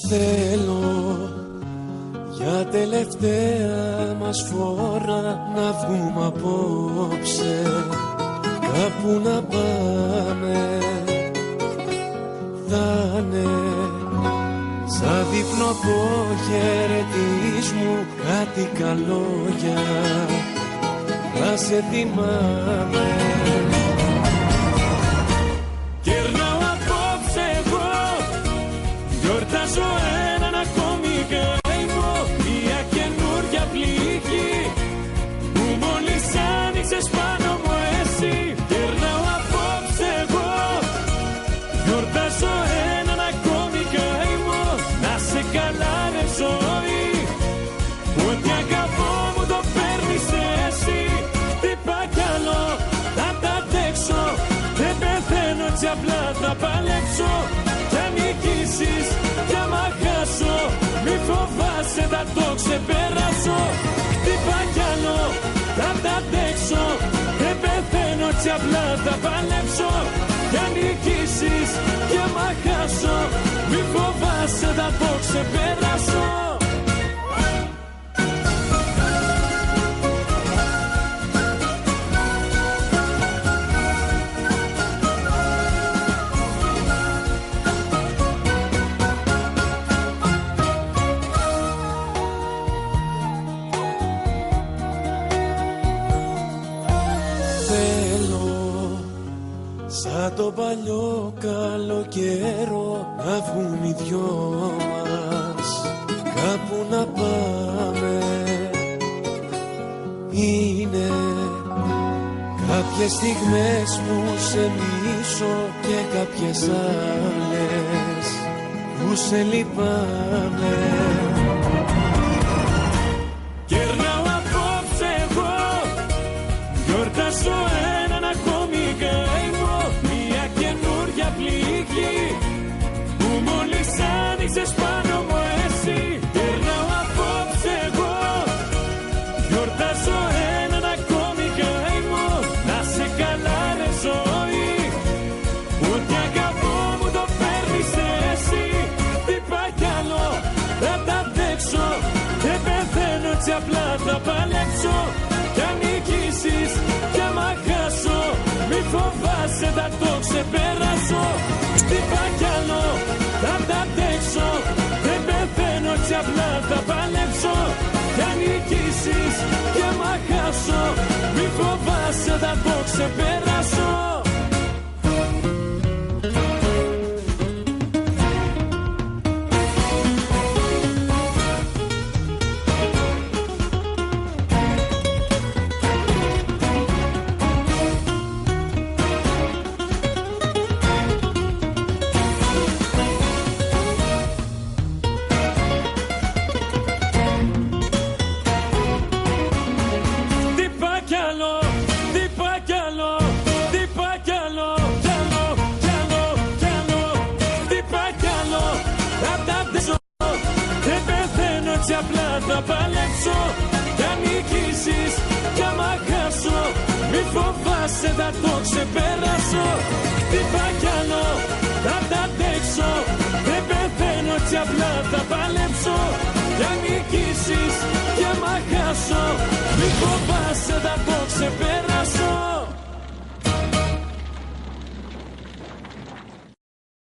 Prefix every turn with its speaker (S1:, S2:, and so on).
S1: Θέλω για τελευταία μας φορά να βγούμε απόψε, κάπου να πάμε. Θα είναι σαν δείπνο αποχαιρετισμού κάτι καλόγια, να σε θυμάμαι. Γυρνάω απόψε εγώ, γιορτάζω έναν ακόμη καημό, μια καινούρια πληγή που μόλις άνοιξες πάνω μου εσύ. Γυρνάω απόψε εγώ, γιορτάζω έναν ακόμη καημό, να σε καλά ρε ζωή, ό,τι αγαπώ μου το παίρνεις εσύ. Χτυπά κι άλλο, θα τα αντέξω, δεν πεθαίνω έτσι απλά θα παλέψω. Κι αν νικήσεις, κι άμα χάσω, μη φοβάσαι θα το ξεπεράσω. Χτυπά κι άλλο, θα τα αντέξω, δεν πεθαίνω έτσι απλά θα παλέψω. Κι αν νικήσεις, κι άμα χάσω, μη φοβάσαι θα το ξεπεράσω. Σαν το παλιό καλό καιρό να βγουν οι δυο μας, κάπου να πάμε. Είναι κάποιες στιγμές που σε μισώ και κάποιες άλλες που σε λυπάμαι. Γυρνάω απόψε εγώ, γιορτάζω έναν ακόμη καημό, μια καινούρια πληγή που μόλις άνοιξες πάνω μου εσύ. Γυρνάω απόψε εγώ, γιορτάζω έναν ακόμη καημό, να σε καλά ρε ζωή, ό,τι αγαπώ μου το παίρνεις εσύ. Χτυπά κι άλλο, θα τα αντέξω, δεν πεθαίνω έτσι απλά θα παλέψω. Κι αν νικήσεις, κι άμα χάσω, μη φοβάσαι θα το ξεπεράσω. Χτυπά κι άλλο, θα τα αντέξω, δεν πεθαίνω έτσι απλά θα παλέψω. Κι αν νικήσεις, κι άμα χάσω, μη φοβάσαι θα το ξεπεράσω. Απλά θα παλέψω, κι αν νικήσεις, κι άμα χάσω, μη φοβάσαι θα το ξεπεράσω. Χτυπά κι άλλο, θα τα αντέξω, δεν πεθαίνω έτσι απλά θα παλέψω. Κι αν νικήσεις, κι άμα χάσω, μη φοβάσαι